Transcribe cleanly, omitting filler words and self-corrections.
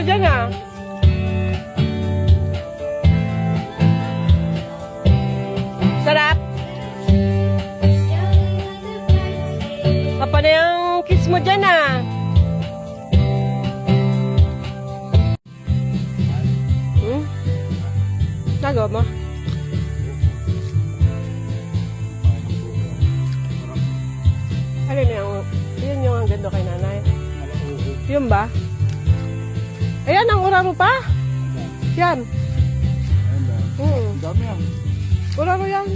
dyan ah. Sarap. Apa na yung kiss mo dyan ah. Nagawa mo? Alin yung, yun yung ang ganda kay nanay. Yun ba? Ayan, ang ura mo pa? Yan. Ang dami yan. Ura mo yan.